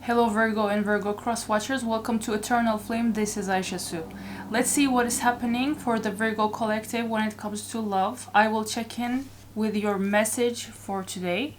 Hello Virgo and Virgo cross watchers, welcome to Eternal Flame. This is Aisha Su. Let's see what is happening for the Virgo collective when it comes to love. I will check in with your message for today.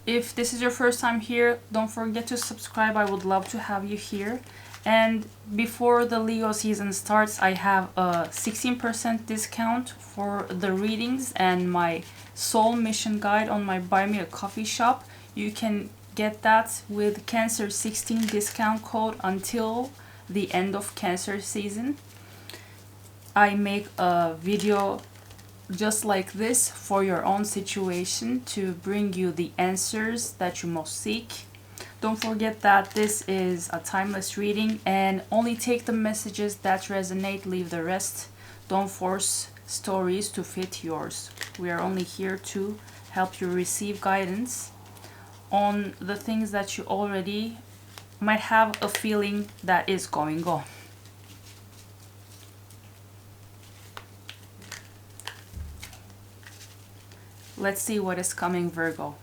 If this is your first time here, don't forget to subscribe. I would love to have you here. And before the Leo season starts, I have a 16% discount for the readings and my soul mission guide on my Buy Me a Coffee shop. You can get that with Cancer 16 discount code until the end of Cancer season. I make a video just like this for your own situation to bring you the answers that you most seek. Don't forget that this is a timeless reading and only take the messages that resonate, leave the rest. Don't force stories to fit yours. We are only here to help you receive guidance on the things that you already might have a feeling that is going on. Let's see what is coming, Virgo.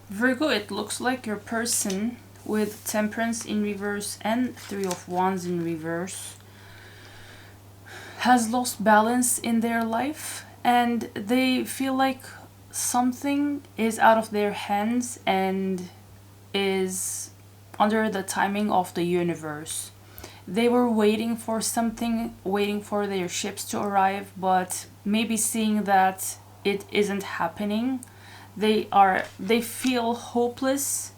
Virgo, it looks like your person with Temperance in reverse and Three of Wands in reverse has lost balance in their life and they feel like something is out of their hands and is under the timing of the universe. They were waiting for something, waiting for their ships to arrive, but maybe seeing that it isn't happening, they feel hopeless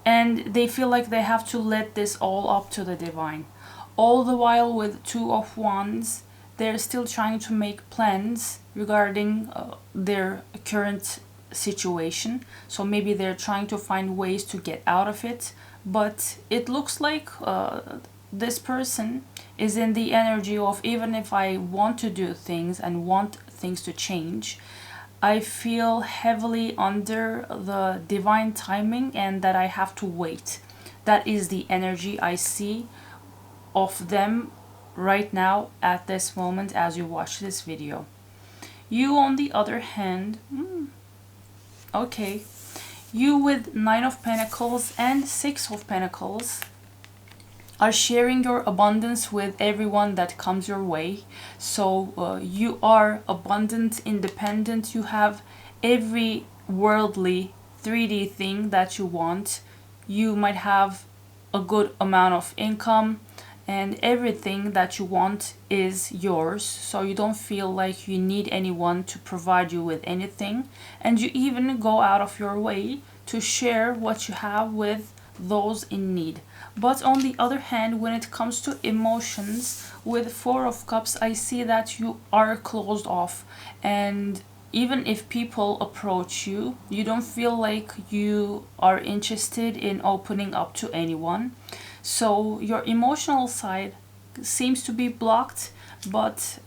and they feel like they have to let this all up to the divine. All the while with Two of Wands, they're still trying to make plans regarding their current situation. So maybe they're trying to find ways to get out of it, but it looks like this person is in the energy of, even if I want to do things and want things to change, I feel heavily under the divine timing and that I have to wait. That is the energy I see of them right now at this moment as you watch this video. You, on the other hand, okay, you with Nine of Pentacles and Six of Pentacles are sharing your abundance with everyone that comes your way. So you are abundant, independent, you have every worldly 3D thing that you want. You might have a good amount of income and everything that you want is yours, so you don't feel like you need anyone to provide you with anything, and you even go out of your way to share what you have with those in need. But on the other hand, when it comes to emotions with Four of Cups, I see that you are closed off, and even if people approach you, you don't feel like you are interested in opening up to anyone. So your emotional side seems to be blocked, but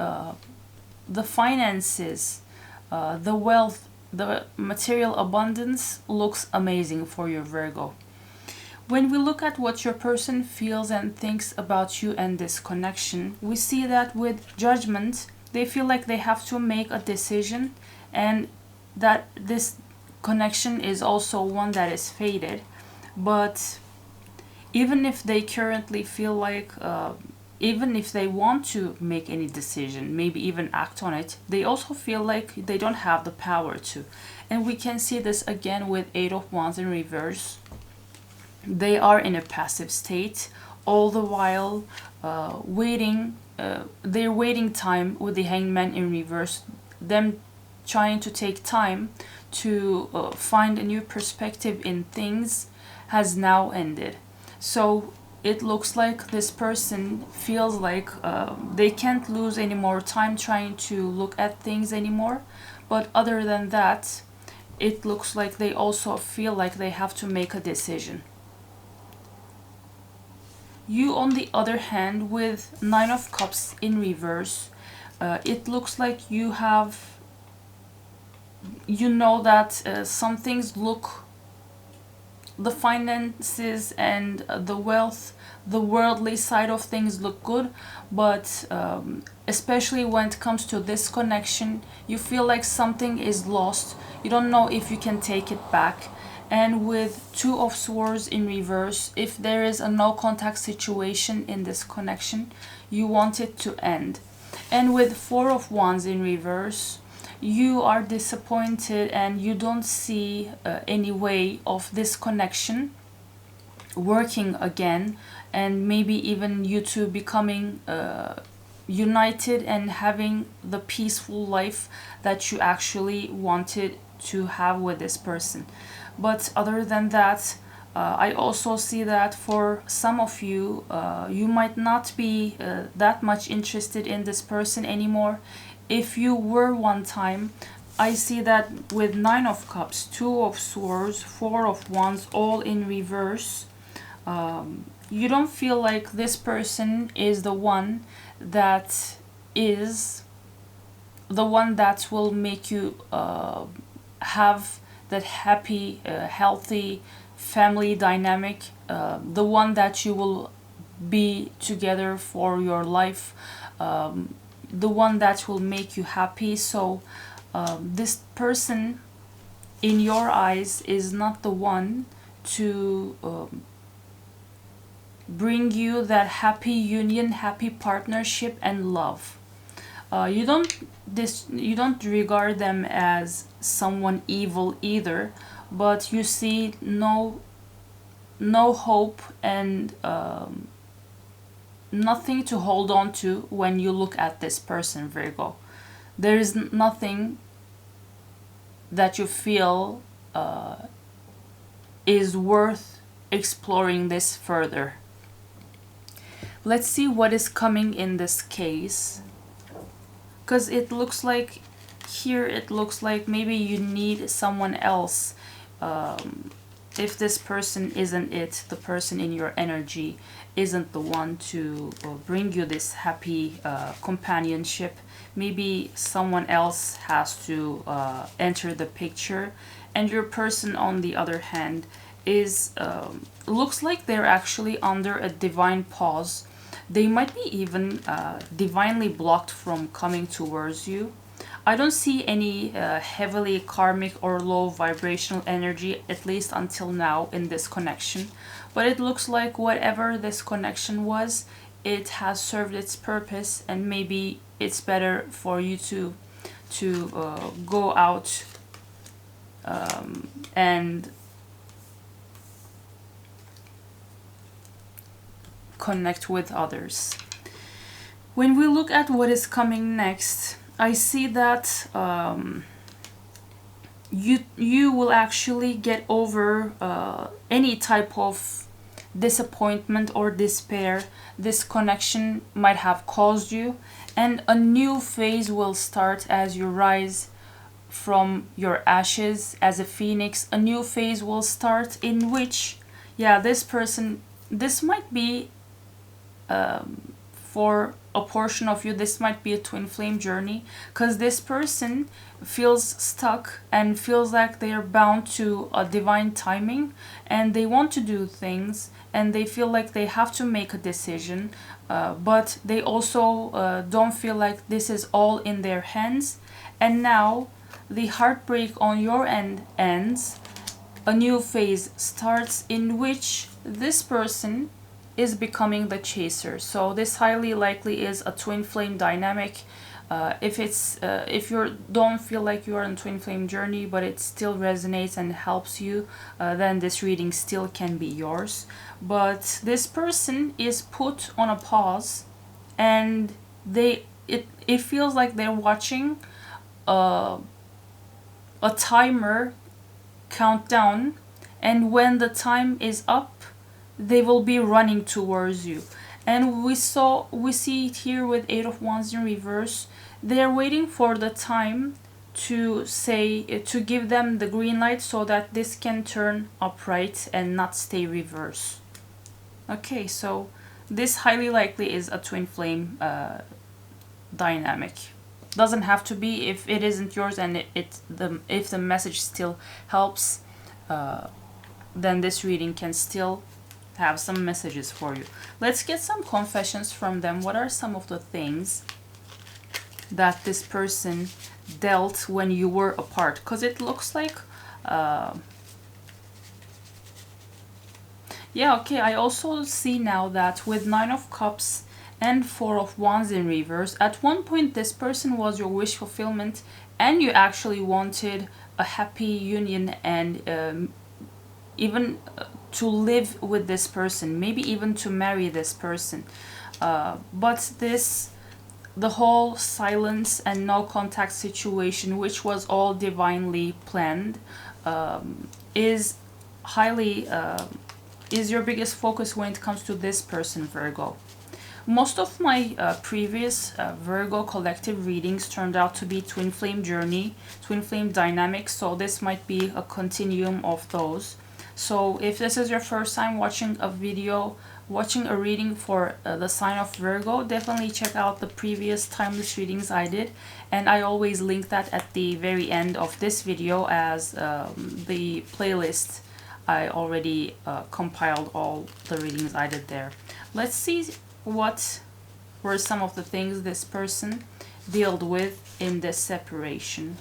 the finances, the wealth, the material abundance looks amazing for your Virgo. When we look at what your person feels and thinks about you and this connection, we see that with Judgment, they feel like they have to make a decision and that this connection is also one that is faded. But even if they currently feel like, even if they want to make any decision, maybe even act on it, they also feel like they don't have the power to. And we can see this again with Eight of Wands in reverse. They are in a passive state, all the while waiting, their waiting time with the Hangman in reverse, them trying to take time to find a new perspective in things has now ended. So it looks like this person feels like they can't lose any more time trying to look at things anymore. But other than that, it looks like they also feel like they have to make a decision. You, on the other hand, with Nine of Cups in reverse, it looks like you know that some things look, the finances and the wealth, the worldly side of things look good, but especially when it comes to this connection, you feel like something is lost. You don't know if you can take it back. And with Two of Swords in reverse, if there is a no contact situation in this connection, you want it to end. And with Four of Wands in reverse, you are disappointed and you don't see any way of this connection working again, and maybe even you two becoming united and having the peaceful life that you actually wanted to have with this person. But other than that, I also see that for some of you, you might not be that much interested in this person anymore. If you were one time, I see that with Nine of Cups, Two of Swords, Four of Wands, all in reverse, you don't feel like this person is the one that will make you have that happy, healthy family dynamic, the one that you will be together for your life, the one that will make you happy. So this person in your eyes is not the one to bring you that happy union, happy partnership and love. You don't regard them as someone evil either, but you see no hope and nothing to hold on to when you look at this person, Virgo. There is nothing that you feel is worth exploring this further. Let's see what is coming in this case, because it looks like here, it looks like maybe you need someone else. If this person isn't it, the person in your energy isn't the one to bring you this happy companionship, maybe someone else has to enter the picture. And your person, on the other hand, is looks like they're actually under a divine pause. They might be even divinely blocked from coming towards you. I don't see any heavily karmic or low vibrational energy, at least until now, in this connection. But it looks like whatever this connection was, it has served its purpose, and maybe it's better for you to go out and connect with others. When we look at what is coming next, I see that you will actually get over any type of disappointment or despair this connection might have caused you, and a new phase will start as you rise from your ashes as a phoenix. A new phase will start in which, yeah, this might be for a portion of you, this might be a twin flame journey, because this person feels stuck and feels like they are bound to a divine timing, and they want to do things and they feel like they have to make a decision, but they also don't feel like this is all in their hands. And now the heartbreak on your end ends, a new phase starts in which this person is becoming the chaser. So this highly likely is a twin flame dynamic. If you don't feel like you are on a twin flame journey, but it still resonates and helps you, then this reading still can be yours. But this person is put on a pause, and it feels like they're watching a timer countdown, and when the time is up, they will be running towards you. And we see it here with Eight of Wands in reverse. They're waiting for the time to say, to give them the green light so that this can turn upright and not stay reverse. Okay, so this highly likely is a twin flame dynamic. Doesn't have to be. If it isn't yours and if the message still helps, then this reading can still have some messages for you. Let's get some confessions from them. What are some of the things that this person dealt when you were apart? Because it looks like yeah, okay, I also see now that with 9 of Cups and 4 of Wands in reverse, at one point this person was your wish fulfillment and you actually wanted a happy union and even to live with this person, maybe even to marry this person. But the whole silence and no contact situation, which was all divinely planned, is highly is your biggest focus when it comes to this person, Virgo. Most of my previous Virgo collective readings turned out to be twin flame journey, twin flame dynamics, so this might be a continuum of those. So if this is your first time watching a video, watching a reading for the sign of Virgo, definitely check out the previous timeless readings I did, and I always link that at the very end of this video as the playlist. I already compiled all the readings I did there. Let's see what were some of the things this person dealt with in this separation.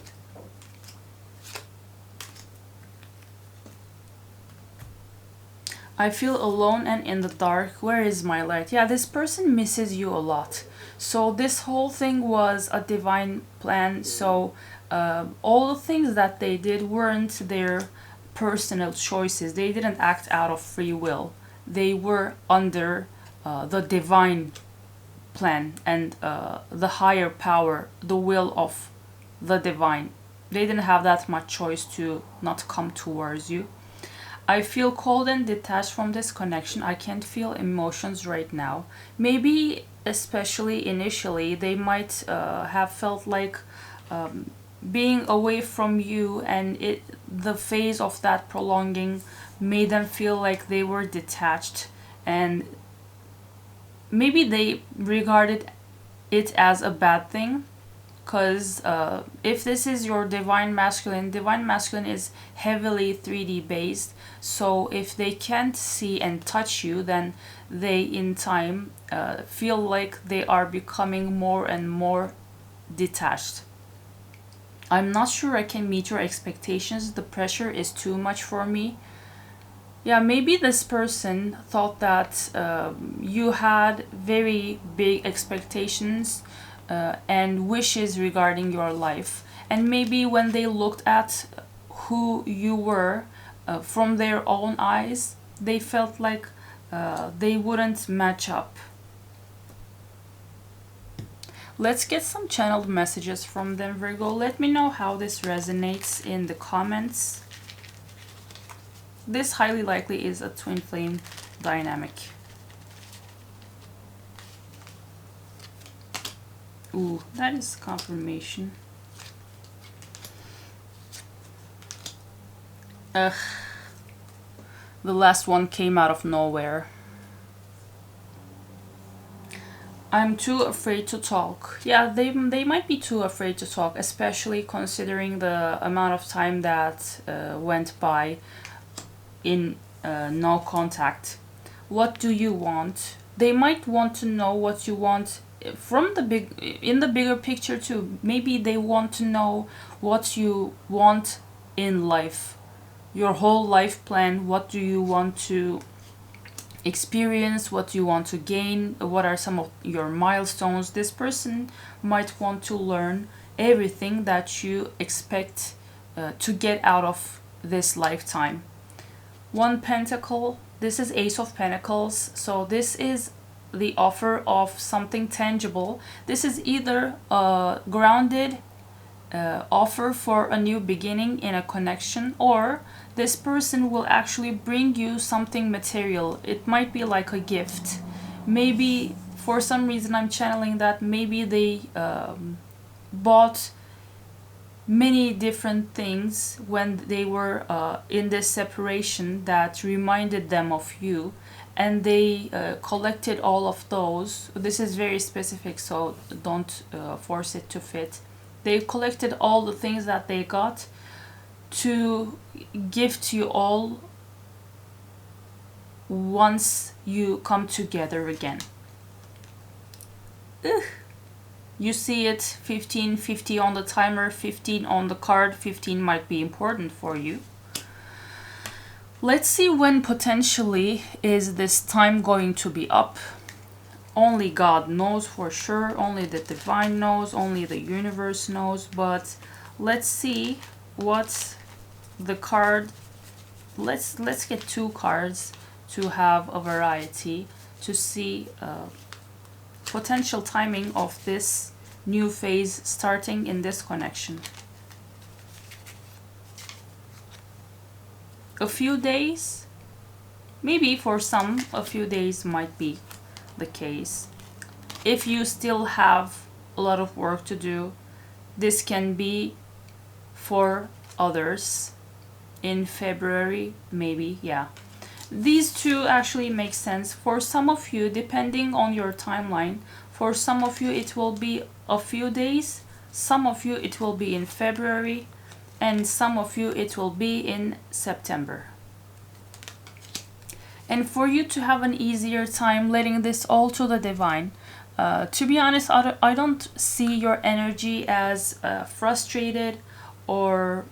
I feel alone and in the dark. Where is my light? Yeah, this person misses you a lot. So this whole thing was a divine plan. So all the things that they did weren't their personal choices. They didn't act out of free will. They were under the divine plan and the higher power, the will of the divine. They didn't have that much choice to not come towards you. I feel cold and detached from this connection. I can't feel emotions right now. Maybe, especially initially, they might have felt like being away from you, and the phase of that prolonging made them feel like they were detached, and maybe they regarded it as a bad thing. Because if this is your divine masculine is heavily 3D based. So if they can't see and touch you, then they in time feel like they are becoming more and more detached. I'm not sure I can meet your expectations. The pressure is too much for me. Yeah, maybe this person thought that you had very big expectations and wishes regarding your life, and maybe when they looked at who you were from their own eyes, they felt like they wouldn't match up. Let's get some channeled messages from them, Virgo. Let me know how this resonates in the comments. This highly likely is a twin flame dynamic. Ooh, that is confirmation. Ugh. The last one came out of nowhere. I'm too afraid to talk. Yeah, they might be too afraid to talk, especially considering the amount of time that went by in no contact. What do you want? They might want to know what you want from in the bigger picture too. Maybe they want to know what you want in life, your whole life plan. What do you want to experience? What do you want to gain? What are some of your milestones? This person might want to learn everything that you expect to get out of this lifetime. One Pentacle, this is Ace of Pentacles, so this is the offer of something tangible. This is either a grounded offer for a new beginning in a connection, or this person will actually bring you something material. It might be like a gift. Maybe for some reason I'm channeling that maybe they bought many different things when they were in this separation that reminded them of you, and they collected all of those. This is very specific, so don't force it to fit. They collected all the things that they got to give to you all once you come together again. Ugh. You see it 15, 50 on the timer, 15 on the card. 15 might be important for you. Let's see when potentially is this time going to be up. Only God knows for sure. Only the divine knows. Only the universe knows. But let's see what the card. Let's get 2 cards to have a variety to see potential timing of this new phase starting in this connection. A few days, maybe for some, a few days might be the case. If you still have a lot of work to do, this can be for others in February, maybe, yeah. These 2 actually make sense. For some of you, depending on your timeline, for some of you it will be a few days, some of you it will be in February, and some of you it will be in September. And for you to have an easier time letting this all to the divine, to be honest, I don't see your energy as frustrated or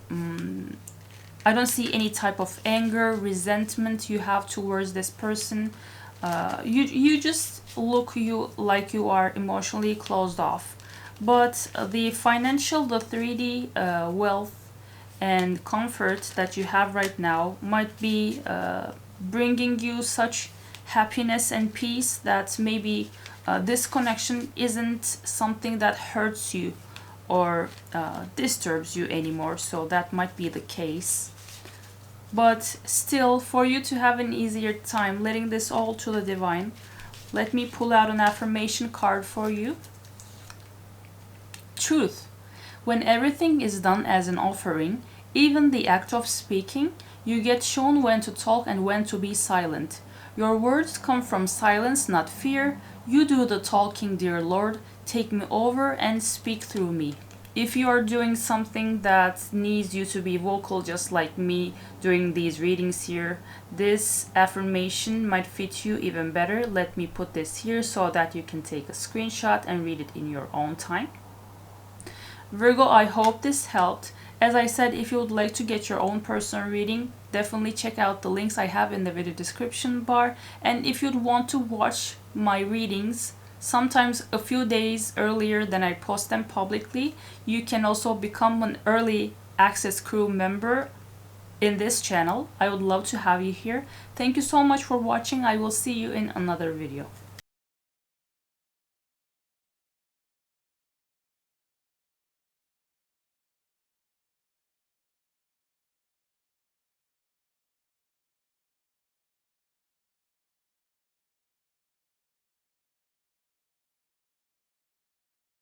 I don't see any type of anger, resentment you have towards this person. You just look like you are emotionally closed off. But the financial, the 3D wealth and comfort that you have right now might be bringing you such happiness and peace that maybe this connection isn't something that hurts you or disturbs you anymore. So that might be the case. But still, for you to have an easier time letting this all to the divine, let me pull out an affirmation card for you. Truth. When everything is done as an offering, even the act of speaking, you get shown when to talk and when to be silent. Your words come from silence, not fear. You do the talking, dear Lord. Take me over and speak through me. If you are doing something that needs you to be vocal, just like me during these readings here, this affirmation might fit you even better. Let me put this here so that you can take a screenshot and read it in your own time. Virgo, I hope this helped. As I said, if you would like to get your own personal reading, definitely check out the links I have in the video description bar. And if you'd want to watch my readings, sometimes a few days earlier than I post them publicly, you can also become an early access crew member in this channel. I would love to have you here. Thank you so much for watching. I will see you in another video.